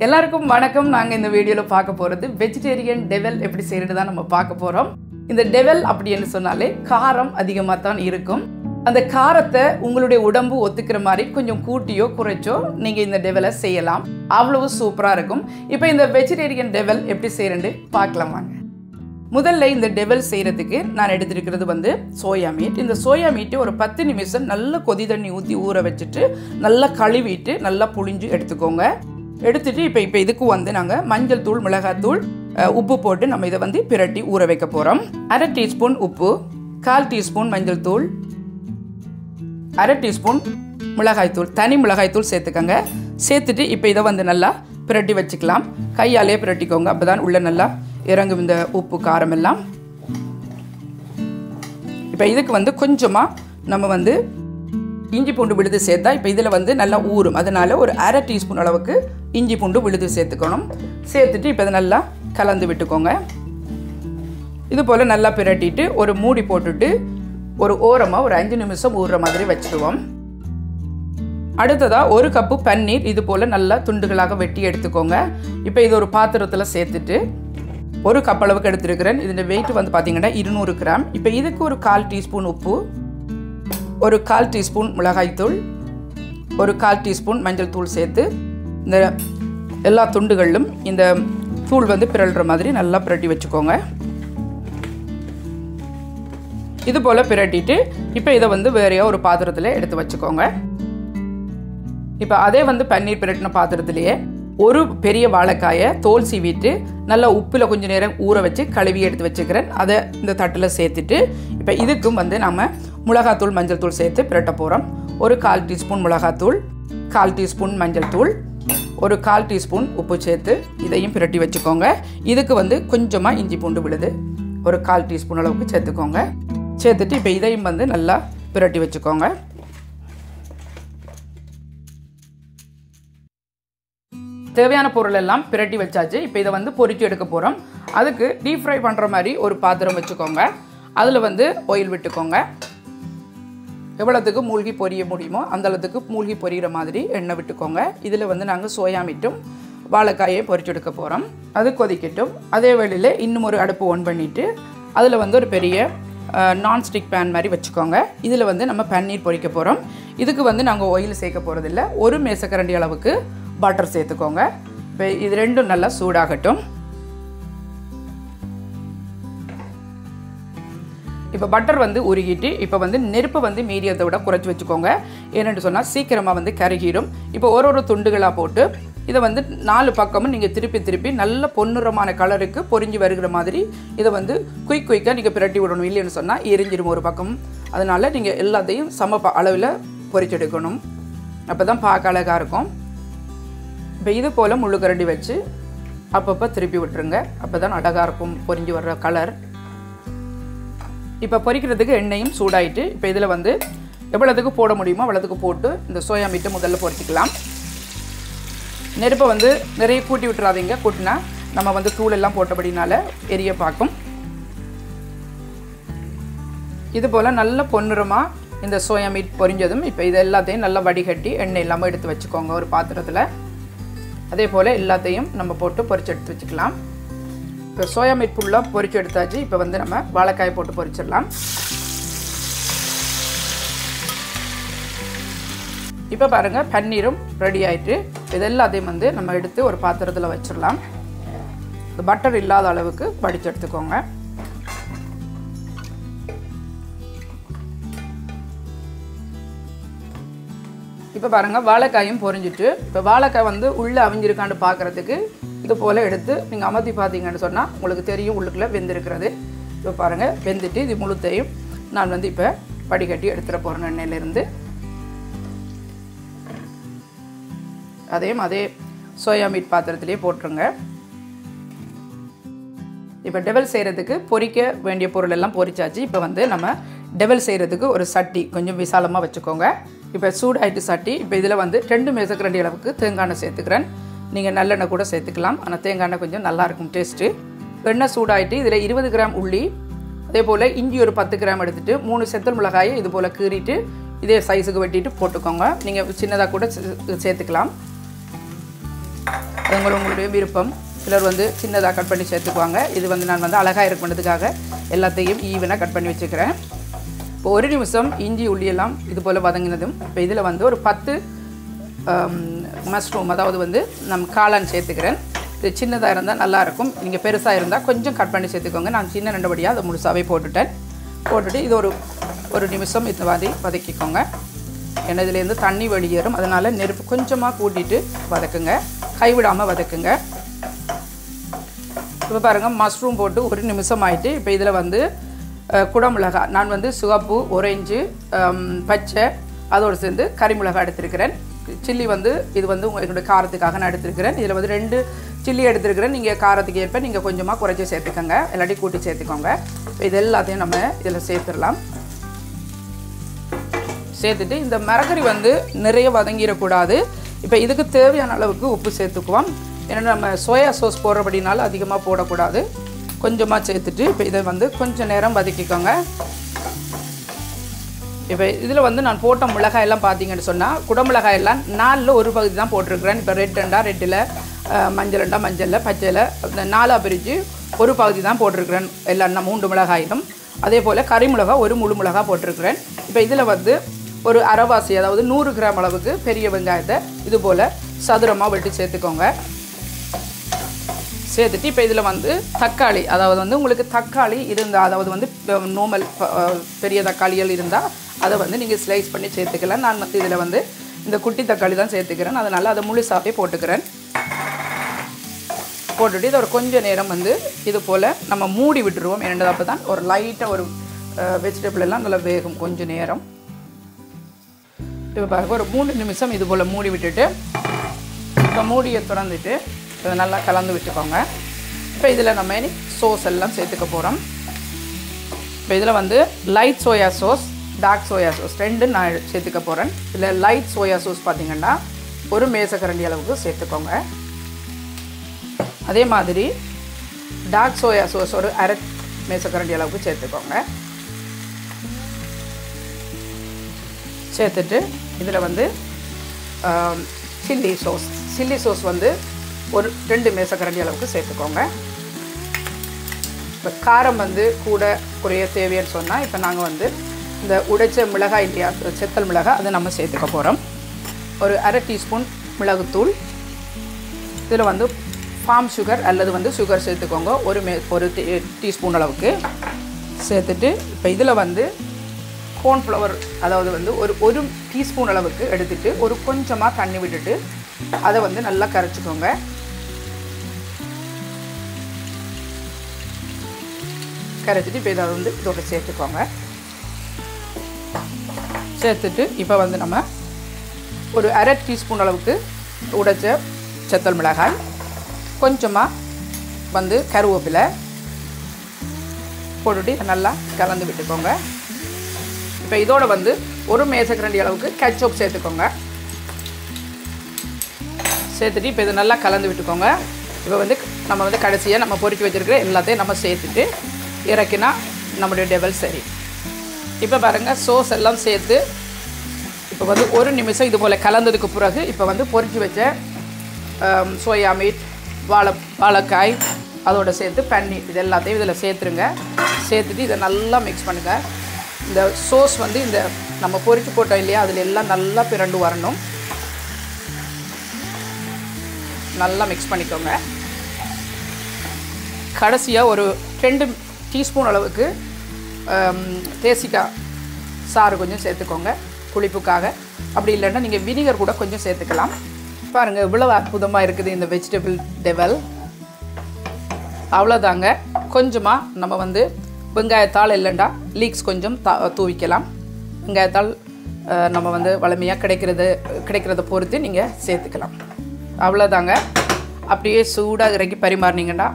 எல்லாருக்கும் வணக்கம். நாங்க இந்த வீடியோல பார்க்க போறது வெஜிடேரியன் டெவல் எப்படி செய்யறது தான் நம்ம பார்க்க போறோம். இந்த டெவல் அப்படின்னு சொன்னாலே காரம் அதிகமா தான் இருக்கும். அந்த காரத்தை உங்களுடைய உடம்பு ஒத்துக்கிற மாதிரி கொஞ்சம் கூட்டியோ குறைச்சோ நீங்க இந்த டெவலை செய்யலாம். அவ்வளவு சூப்பரா இருக்கும். இப்போ இந்த வெஜிடேரியன் டெவல் எப்படி செய்யறது பார்க்கலாம் வாங்க. முதல்ல இந்த டெவல் செய்யறதுக்கு நான் எடுத்துருக்கிறது சோயா மீட். இந்த சோயா மீட்டை ஒரு 10 நிமிஷம் நல்ல கொதி தண்ணி ஊற்றி ஊற வச்சுட்டு நல்லா கழுவிட்டு நல்லா புழிஞ்சு எடுத்துக்கோங்க. எடுத்துட்டு இப்போ இதுக்கு நாங்கள் மஞ்சள் தூள், மிளகாத்தூள், உப்பு போட்டு நம்ம இதை பிரட்டி ஊற வைக்க போகிறோம். 1/2 டீஸ்பூன் உப்பு, 1/4 டீஸ்பூன் மஞ்சள் தூள், 1/2 டீஸ்பூன் மிளகாய்த்தூள், தனி மிளகாய்த்தூள் சேர்த்துக்கோங்க. சேர்த்துட்டு இப்போ இதை நல்லா பிரட்டி வச்சுக்கலாம். கையாலே பிரட்டிக்கோங்க, அப்போ தான் உள்ள நல்லா இறங்கும் இந்த உப்பு காரம் எல்லாம். இப்போ இதுக்கு கொஞ்சமாக நம்ம இஞ்சி பூண்டு விழுது சேர்த்தா இப்போ இதில் நல்லா ஊறும். அதனால் ஒரு 1/2 டீஸ்பூன் அளவுக்கு இஞ்சி பூண்டு விழுது சேர்த்துக்கணும். சேர்த்துட்டு இப்போ இதை நல்லா கலந்து விட்டுக்கோங்க. இது போல் நல்லா பிரட்டிட்டு ஒரு மூடி போட்டுட்டு ஒரு ஓரமாக ஒரு 5 நிமிஷம் ஊறுற மாதிரி வச்சுடுவோம். அடுத்ததாக 1 கப்பு பன்னீர் இது போல் நல்லா துண்டுகளாக வெட்டி எடுத்துக்கோங்க. இப்போ இது ஒரு பாத்திரத்தில் சேர்த்துட்டு 1 கப் அளவுக்கு எடுத்துருக்கிறேன். இதோட வெயிட் பார்த்தீங்கன்னா 200 கிராம். இப்போ இதுக்கு ஒரு 1/4 டீஸ்பூன் உப்பு, ஒரு 1/4 டீஸ்பூன் மிளகாய்த்தூள், ஒரு 1/4 டீஸ்பூன் மஞ்சள் தூள் சேர்த்து இந்த எல்லா துண்டுகளிலும் இந்த தூள் பிறல்ற மாதிரி நல்லா பிரட்டி வச்சுக்கோங்க. இது போல் பிரட்டிட்டு இப்போ இதை வேறையா ஒரு பாத்திரத்தில் எடுத்து வச்சுக்கோங்க. இப்போ அதே பன்னீர் பிரட்டின பாத்திரத்திலேயே ஒரு பெரிய வாழைக்காயை தோல் சீவிட்டு நல்லா உப்பில் கொஞ்சம் நேரம் ஊற வச்சு கழுவி எடுத்து வச்சுக்கிறேன். அதை இந்த தட்டில் சேர்த்துட்டு இப்போ இதுக்கும் நம்ம மிளகாத்தூள், மஞ்சள் தூள் சேர்த்து பிரட்ட போகிறோம். ஒரு 1/4 டீஸ்பூன் மிளகாத்தூள், 1/4 டீஸ்பூன் மஞ்சள் தூள், ஒரு 1/4 டீஸ்பூன் உப்பு சேர்த்து இதையும் பிரட்டி வச்சுக்கோங்க. இதுக்கு கொஞ்சமாக இஞ்சி பூண்டு விழுது ஒரு 1/4 டீஸ்பூன் அளவுக்கு சேர்த்துக்கோங்க. சேர்த்துட்டு இப்போ இதையும் நல்லா பிரட்டி வச்சுக்கோங்க. தேவையான பொருள் எல்லாம் பிரட்டி வச்சாச்சு. இப்போ இதை பொரிச்சு எடுக்க போகிறோம். அதுக்கு டீப் ஃப்ரை பண்ணுற மாதிரி ஒரு பாத்திரம் வச்சுக்கோங்க. அதில் ஆயில் விட்டுக்கோங்க. எவ்வளோத்துக்கு மூழ்கி பொரிய முடியுமோ அந்த அளவுக்கு மூழ்கி பொரியிற மாதிரி எண்ணெய் விட்டுக்கோங்க. இதில் நாங்கள் சோயா மீட்டும் வாழைக்காயை பொரிச்சு எடுக்க போகிறோம். அது கொதிக்கட்டும். அதே வேளையில் இன்னும் ஒரு அடுப்பு ஆன் பண்ணிவிட்டு அதில் ஒரு பெரிய நான்ஸ்டிக் பேன் மாதிரி வச்சுக்கோங்க. இதில் நம்ம பன்னீர் பொரிக்க போகிறோம். இதுக்கு நாங்கள் ஆயில் சேர்க்க போகிறதில்ல. ஒரு மேசக்கரண்டி அளவுக்கு பட்டர் சேர்த்துக்கோங்க. இப்போ இது ரெண்டும் நல்லா சூடாகட்டும். இப்போ பட்டர் உருகிட்டு இப்போ நெருப்பை மீடியத்தை விட குறைச்சி வச்சுக்கோங்க. ஏன்னு சொன்னால் சீக்கிரமாக கருகிடும். இப்போ ஒரு துண்டுகளாக போட்டு இதை 4 பக்கமும் நீங்கள் திருப்பி நல்ல பொன்னிறமான கலருக்கு பொரிஞ்சு வருகிற மாதிரி இதை குயிக்காக நீங்கள் பிரட்டி விடணும். இல்லைன்னு சொன்னால் எரிஞ்சிடும் ஒரு பக்கம். அதனால் நீங்கள் எல்லாத்தையும் சம அளவில் பொரிச்செடுக்கணும். அப்போ தான் பார்க்க அழகாக இருக்கும். இப்போ இது போல் முள்ளு கரண்டி வச்சு அப்பப்போ திருப்பி விட்டுருங்க. அப்போ தான் அழகாக இருக்கும் பொரிஞ்சு வர்ற கலர். இப்போ பொரிக்கிறதுக்கு எண்ணெயும் சூடாயிட்டு இப்போ இதில் எவ்வளோத்துக்கு போட முடியுமோ அவ்வளோத்துக்கு போட்டு இந்த சோயா மீட்டை முதல்ல பொரிச்சிக்கலாம். நெருப்பை நிறைய கூட்டி விட்டுறாதீங்க. கூட்டினா நம்ம தூள் எல்லாம் போட்டபடினால எரிய பார்க்கும். இது போல் நல்ல பொன்னிறமாக இந்த சோயா மீட் பொரிஞ்சதும் இப்போ இது எல்லாத்தையும் நல்லா வடிகட்டி எண்ணெய் இல்லாமல் எடுத்து வச்சுக்கோங்க ஒரு பாத்திரத்தில். அதே போல் எல்லாத்தையும் நம்ம போட்டு பொரிச்சு எடுத்து வச்சுக்கலாம். இப்போ சோயா மீட் ஃபுல்லாக பொரிச்சு எடுத்தாச்சு. இப்போ நம்ம வாழைக்காய் போட்டு பொரிச்சிடலாம். இப்போ பாருங்கள் பன்னீரும் ரெடி ஆகிட்டு இது எல்லாத்தையும் நம்ம எடுத்து ஒரு பாத்திரத்தில் வச்சிடலாம். இந்த பட்டர் இல்லாத அளவுக்கு வடித்து எடுத்துக்கோங்க. இப்போ பாருங்கள் வாழைக்காயும் பொரிஞ்சிட்டு இப்போ வாழைக்காய் உள்ளே அவிஞ்சிருக்கான்னு பார்க்குறதுக்கு இது போல் எடுத்து நீங்கள் அமர்த்தி பார்த்தீங்கன்னு சொன்னால் உங்களுக்கு தெரியும் உள்ளுக்குள்ளே வெந்திருக்கிறது. இப்போ பாருங்கள் வெந்துட்டு இது முழுத்தையும் நான் இப்போ வடிகட்டி எடுத்துகிட்டு போகிறேன் எண்ணெயிலேருந்து. அதே சோயா மீட் பாத்திரத்திலே போட்டுருங்க. இப்போ டெவல் செய்கிறதுக்கு பொரிக்க வேண்டிய பொருள் எல்லாம் பொரிச்சாச்சு. இப்போ நம்ம டெவல் செய்கிறதுக்கு ஒரு சட்டி கொஞ்சம் விசாலமாக வச்சுக்கோங்க. இப்போ சூடாயிட்டு சட்டி. இப்போ இதில் 2 மேசக்கரண்டி அளவுக்கு தேங்காய் எண்ணெய் சேர்த்துக்கிறேன். நீங்கள் நல்லெண்ணெய் கூட சேர்த்துக்கலாம். ஆனால் தேங்காய் எண்ணெய் கொஞ்சம் நல்லாயிருக்கும் டேஸ்ட்டு. எண்ணெய் சூடாயிட்டு இதில் 20 கிராம் உள்ளி, அதே போல் இஞ்சி ஒரு 10 கிராம் எடுத்துகிட்டு 3 செத்தல் மிளகாயை இது போல் கீறிட்டு இதே சைஸுக்கு வெட்டிட்டு போட்டுக்கோங்க. நீங்கள் சின்னதாக கூட சேர்த்துக்கலாம். அது உங்களுடைய விருப்பம். சிலர் வந்து சின்னதாக கட் பண்ணி சேர்த்துக்குவாங்க. இது வந்து நான் வந்து அழகாக இருக்குன்றதுக்காக எல்லாத்தையும் ஈவனாக கட் பண்ணி வச்சுக்கிறேன். இப்போ 1 நிமிஷம் இஞ்சி உள்ளியெல்லாம் இது போல் வதங்கினதும் இப்போ இதில் வந்து ஒரு 10 மஷ்ரூம், அதாவது வந்து நம்ம காளான் சேர்த்துக்கிறேன். இது சின்னதாக இருந்தால் நல்லாயிருக்கும். நீங்கள் பெருசாக இருந்தால் கொஞ்சம் கட் பண்ணி சேர்த்துக்கோங்க. நான் சின்ன ரெண்டபடியாக அதை முழுசாகவே போட்டுட்டு இது ஒரு நிமிஷம் இந்த மாதிரி வதக்கிக்கோங்க. ஏன்னா இதுலேருந்து தண்ணி வெளியேறும். அதனால் நெருப்பு கொஞ்சமாக கூட்டிட்டு வதக்குங்க, கைவிடாமல் வதக்குங்க. இப்போ பாருங்கள், மஷ்ரூம் போட்டு 1 நிமிஷம் ஆகிட்டு இப்போ இதில் வந்து குடமிளகாய் நான் வந்து சிவப்பு, ஒரேஞ்சு, பச்சை அதோடு சேர்ந்து கறிமிளகாய் எடுத்துருக்கிறேன். சில்லி வந்து இது வந்து என்னுடைய காரத்துக்காக நான் எடுத்துருக்கிறேன். இதில் வந்து 2 சில்லி எடுத்துருக்கிறேன். நீங்கள் காரத்துக்கு ஏற்ப நீங்கள் கொஞ்சமாக குறைச்சி சேர்த்துக்கோங்க, இல்லாட்டி கூட்டி சேர்த்துக்கோங்க. இது எல்லாத்தையும் நம்ம இதில் சேர்த்துடலாம். சேர்த்துட்டு இந்த மரக்கறி வந்து நிறைய வதங்கிடக்கூடாது. இப்போ இதுக்கு தேவையான அளவுக்கு உப்பு சேர்த்துக்குவோம். ஏன்னா நம்ம சோயா சாஸ் போடுறபடினால அதிகமாக போடக்கூடாது. கொஞ்சமாக சேர்த்துட்டு இப்போ இதை வந்து கொஞ்சம் நேரம் வதக்கிக்கோங்க. இப்போ இதில் வந்து நான் போட்ட மிளகாயெல்லாம் பார்த்தீங்கன்னு சொன்னால் குடமிளகாயெல்லாம் 4ல் 1 பகுதி தான் போட்டிருக்கிறேன். இப்போ ரெட்டில், மஞ்சளில், பச்சையில் 4ஆக பிரித்து 1 பகுதி தான் போட்டிருக்கிறேன் எல்லாம் 3 மிளகாயிலும். அதே போல் கறிமிளகாய் 1 முழு மிளகாய் போட்டிருக்கிறேன். இப்போ இதில் வந்து ஒரு அரைவாசி, அதாவது 100 கிராம் அளவுக்கு பெரிய வெங்காயத்தை இது போல் சதுரமாக வெட்டி சேர்த்துக்கோங்க. சேர்த்துட்டு இப்போ இதில் வந்து தக்காளி, அதாவது வந்து உங்களுக்கு தக்காளி இருந்தால், அதாவது வந்து நார்மல் பெரிய தக்காளிகள் இருந்தால் அதை வந்து நீங்கள் ஸ்லைஸ் பண்ணி சேர்த்துக்கலாம். நான் வந்து இதில் வந்து இந்த குட்டி தக்காளி தான் சேர்த்துக்கிறேன். அதனால் அதை முழுசாகவே போட்டுக்கிறேன். போட்டுட்டு இதை ஒரு கொஞ்சம் நேரம் வந்து இது போல் நம்ம மூடி விட்டுருவோம். ஏன்னா அப்போ தான் ஒரு லைட்டாக ஒரு வெஜிடபிள் எல்லாம் நல்லா வேகும் கொஞ்சம் நேரம். இப்போ பாருங்கள், ஒரு 3 நிமிஷம் இது போல் மூடி விட்டுட்டு இப்போ மூடியை திறந்துட்டு இதை நல்லா கலந்து விட்டுக்கோங்க. இப்போ இதில் நம்ம சோஸ் எல்லாம் சேர்த்துக்க போகிறோம். இப்போ இதில் வந்து light soya sauce, dark soya sauce 2 நான் சேர்த்துக்க போகிறேன். இதில் லைட் சோயா சாஸ் பார்த்திங்கன்னா 1 மேசக்கரண்டி அளவுக்கு சேர்த்துக்கோங்க. அதே மாதிரி டார்க் சோயா சாஸ் ஒரு அரை மேசக்கரண்டி அளவுக்கு சேர்த்துக்கோங்க. சேர்த்துட்டு இதில் வந்து சில்லி சோஸ் வந்து ஒரு 2 மேசக்கரண்டி அளவுக்கு சேர்த்துக்கோங்க. இப்போ காரம் வந்து கூட குறைய தேவைன்னு சொன்னால் இப்போ நாங்கள் வந்து இந்த உடைச்ச மிளகாய் இல்லையா, செத்தல் மிளகாய், அதை நம்ம சேர்த்துக்க போகிறோம். ஒரு அரை டீஸ்பூன் மிளகுத்தூள். இதில் வந்து ஃபார்ம் சுகர் அல்லது வந்து சுகர் சேர்த்துக்கோங்க, ஒரு டீஸ்பூன் அளவுக்கு சேர்த்துட்டு இப்போ இதில் வந்து கோர்ன்ஃப்ளவர், அதாவது வந்து ஒரு டீஸ்பூன் அளவுக்கு எடுத்துகிட்டு ஒரு கொஞ்சமாக தண்ணி விட்டுட்டு அதை வந்து நல்லா கரைச்சிக்கோங்க. கரைச்சிட்டு இப்போ இதை வந்து இதோட சேர்த்துக்கோங்க. சேர்த்துட்டு இப்போ வந்து நம்ம ஒரு அரை டீஸ்பூன் அளவுக்கு உடைச்ச செத்தல் மிளகாய், கொஞ்சமாக வந்து கருவேப்பிலை போட்டுட்டு நல்லா கலந்து விட்டுக்கோங்க. இப்போ இதோட வந்து ஒரு மேசக்கரண்டி அளவுக்கு கெட்சப் சேர்த்துக்கோங்க. சேர்த்துட்டு இப்போ இதை நல்லா கலந்து விட்டுக்கோங்க. இப்போ வந்து நம்ம வந்து கடைசியாக நம்ம பொரிச்சு வச்சுருக்கிற எல்லாத்தையும் நம்ம சேர்த்துட்டு இறக்கினா நம்முடைய டெவல் சரி. இப்போ பாருங்கள், சோஸ் எல்லாம் சேர்த்து இப்போ வந்து 1 நிமிஷம் இது போல் கலந்ததுக்கு பிறகு இப்போ வந்து பொரிச்சு வச்ச சோயா மீட், வாழைக்காய் அதோடு சேர்த்து பன்னீர் இது எல்லாத்தையும் இதில் சேர்த்துருங்க. சேர்த்துட்டு இதை நல்லா மிக்ஸ் பண்ணுங்கள். இந்த சோஸ் வந்து இந்த நம்ம பொரிச்சு போட்டோம் இல்லையா, அதில் எல்லாம் நல்லா பிரண்டு வரணும். நல்லா மிக்ஸ் பண்ணிக்கோங்க. கடைசியாக ஒரு 2 டீஸ்பூன் அளவுக்கு தேசிக்காய் சாறு கொஞ்சம் சேர்த்துக்கோங்க புளிப்புக்காக. அப்படி இல்லைன்னா நீங்கள் வினிகர் கூட கொஞ்சம் சேர்த்துக்கலாம். பாருங்கள், இவ்வளோ அற்புதமாக இருக்குது இந்த வெஜிடபிள் டெவல். அவ்வளோதாங்க. கொஞ்சமாக நம்ம வந்து வெங்காயத்தாள் இல்லைண்டா லீக்ஸ் கொஞ்சம் தூவிக்கலாம். வெங்காயத்தாள் நம்ம வந்து வளமையாக கிடைக்கிறத பொறுத்து நீங்கள் சேர்த்துக்கலாம். அவ்வளோதாங்க. அப்படியே சூடாக இறக்கி பரிமாறினீங்கன்னா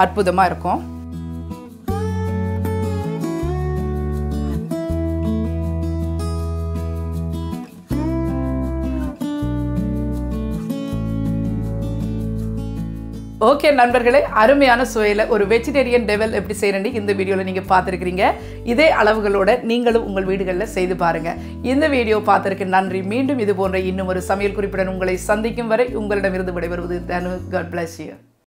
அற்புதமாக இருக்கும். ஓகே நண்பர்களே, அருமையான சுவையில் ஒரு வெஜிடேரியன் டெவல் எப்படி செய்யறேன்னு இந்த வீடியோவில் நீங்கள் பார்த்துருக்கிறீங்க. இதே அளவுகளோட நீங்களும் உங்கள் வீடுகளில் செய்து பாருங்கள். இந்த வீடியோ பார்த்துருக்கு நன்றி. மீண்டும் இது போன்ற இன்னும் ஒரு சமையல் குறிப்புடன் உங்களை சந்திக்கும் வரை உங்களிடமிருந்து விடைபெறுவது தனு. God bless you.